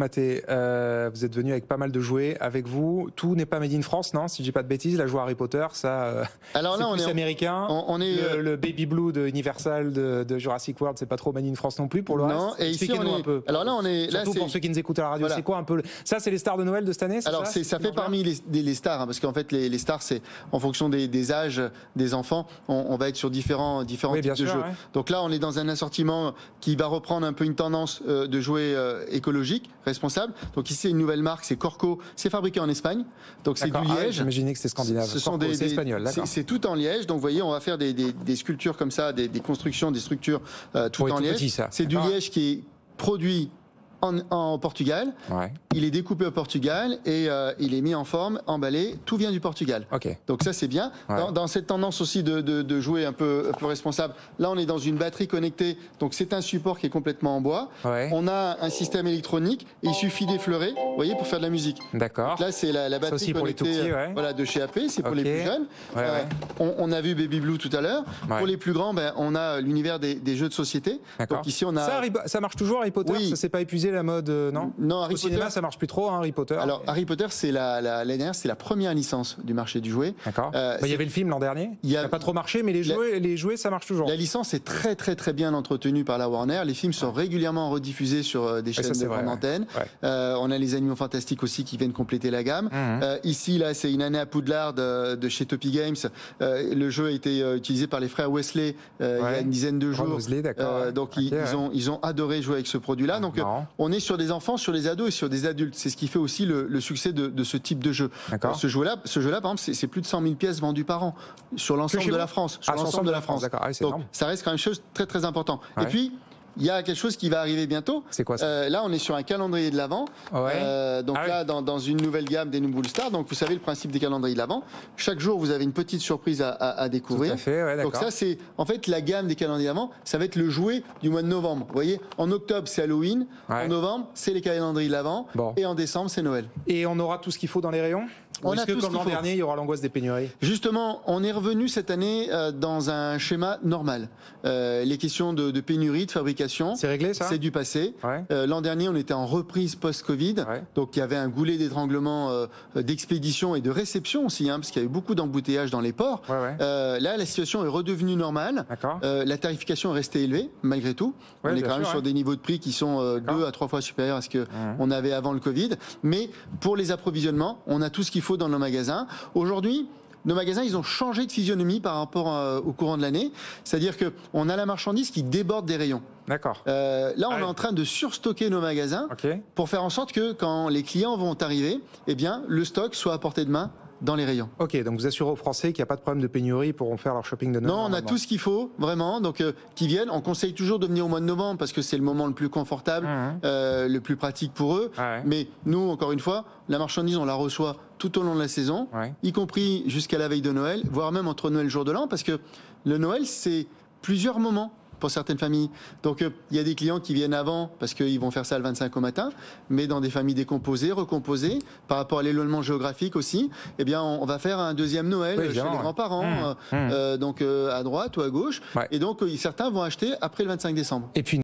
Mathé, vous êtes venu avec pas mal de jouets avec vous. Tout n'est pas made in France, non? Si je dis pas de bêtises, la joie Harry Potter, ça, alors là, c'est plus américain. On est le Baby Blue de Universal, de Jurassic World, c'est pas trop made in France non plus pour le non, reste. et ici on est. Un peu. Alors là, on est. Surtout là, pour ceux qui nous écoutent à la radio, voilà. c'est quoi un peu ça? C'est les stars de Noël de cette année? Alors ça fait parmi les stars, hein, parce qu'en fait les stars, c'est en fonction des âges des enfants, on va être sur différents types de jeux. Ouais. Donc là, on est dans un assortiment qui va reprendre un peu une tendance de jouets écologiques, responsables. Donc ici, c'est une nouvelle marque, c'est Corco, c'est fabriqué en Espagne, donc c'est du liège. J'imaginais que c'était scandinave. Ce sont c'est espagnol, d'accord. C'est tout en liège. Donc vous voyez, on va faire des sculptures comme ça, des constructions, des structures tout en liège. C'est du liège qui est produit en Portugal. Ouais. Il est découpé au Portugal et il est mis en forme, emballé. Tout vient du Portugal. Okay. Donc ça, c'est bien. Ouais. Dans cette tendance aussi de jouer un peu responsable, là, on est dans une batterie connectée. Donc c'est un support qui est complètement en bois. Ouais. On a un système électronique. Et il suffit d'effleurer, vous voyez, pour faire de la musique. D'accord. Là, c'est la batterie connectée voilà, de chez AP. C'est pour les plus jeunes. On a vu Baby Blue tout à l'heure. Pour les plus grands, on a l'univers des jeux de société. Donc ici, on a... Ça marche toujours, Harry Potter? Oui. Ça s'est pas épuisé la mode, non? Non, Harry Au cinéma, ça marche plus trop, hein, Harry Potter. Alors, Harry Potter, c'est l'année dernière, c'est la première licence du marché du jouet. D'accord. Il y avait le film l'an dernier. Il n'a pas trop marché, mais les jouets, ça marche toujours. La licence est très très très bien entretenue par la Warner. Les films sont régulièrement rediffusés sur des chaînes de grande antenne. On a les Animaux Fantastiques aussi qui viennent compléter la gamme. Ici, là, c'est une année à Poudlard de chez Topi Games. Le jeu a été utilisé par les frères Wesley il y a une dizaine de jours. Wesley, donc ils ont adoré jouer avec ce produit-là. Donc on est sur des enfants, sur les ados et sur des adultes. C'est ce qui fait aussi le succès de ce type de jeu. Ce jeu-là, par exemple, c'est plus de 100 000 pièces vendues par an sur l'ensemble de la France. Sur l'ensemble de la France. Donc ça reste quand même chose très très important. Et puis il y a quelque chose qui va arriver bientôt. C'est quoi ça? Là, on est sur un calendrier de l'Avent. Donc là, dans une nouvelle gamme des Nouveaux Stars. Donc, vous savez le principe des calendriers de l'Avent. Chaque jour, vous avez une petite surprise à découvrir. Tout à fait, donc ça, c'est en fait la gamme des calendriers d'Avent. Ça va être le jouet du mois de novembre. Vous voyez, en octobre, c'est Halloween. En novembre, c'est les calendriers de l'Avent. Et en décembre, c'est Noël. Et on aura tout ce qu'il faut dans les rayons? Est-ce que comme l'an dernier, il y aura l'angoisse des pénuries? Justement, on est revenu cette année dans un schéma normal. Les questions de pénurie, de fabrication, c'est réglé, ça? C'est du passé. L'an dernier, on était en reprise post-Covid. Donc, il y avait un goulet d'étranglement d'expédition et de réception aussi, hein, parce qu'il y avait beaucoup d'embouteillages dans les ports. Là, la situation est redevenue normale. La tarification est restée élevée, malgré tout. On est quand même sur des niveaux de prix qui sont 2 à 3 fois supérieurs à ce qu'on avait avant le Covid. Mais pour les approvisionnements, on a tout ce qu'il faut dans nos magasins. Aujourd'hui, nos magasins, ils ont changé de physionomie par rapport au courant de l'année. C'est-à-dire qu'on a la marchandise qui déborde des rayons. D'accord. Là, on est en train de surstocker nos magasins pour faire en sorte que quand les clients vont arriver, eh bien, le stock soit à portée de main dans les rayons. Ok, donc vous assurez aux Français qu'il n'y a pas de problème de pénurie, ils pourront faire leur shopping de Noël. Non, on a tout ce qu'il faut, vraiment. Donc, qui viennent. On conseille toujours de venir au mois de novembre parce que c'est le moment le plus confortable, le plus pratique pour eux. Mais nous, encore une fois, la marchandise, on la reçoit tout au long de la saison, y compris jusqu'à la veille de Noël, voire même entre Noël et le jour de l'an, parce que le Noël, c'est plusieurs moments pour certaines familles. Donc, il y a des clients qui viennent avant parce qu'ils vont faire ça le 25 au matin, mais dans des familles décomposées, recomposées, par rapport à l'éloignement géographique aussi, eh bien, on va faire un deuxième Noël chez les grands-parents, donc à droite ou à gauche. Et donc, certains vont acheter après le 25 décembre. Et puis,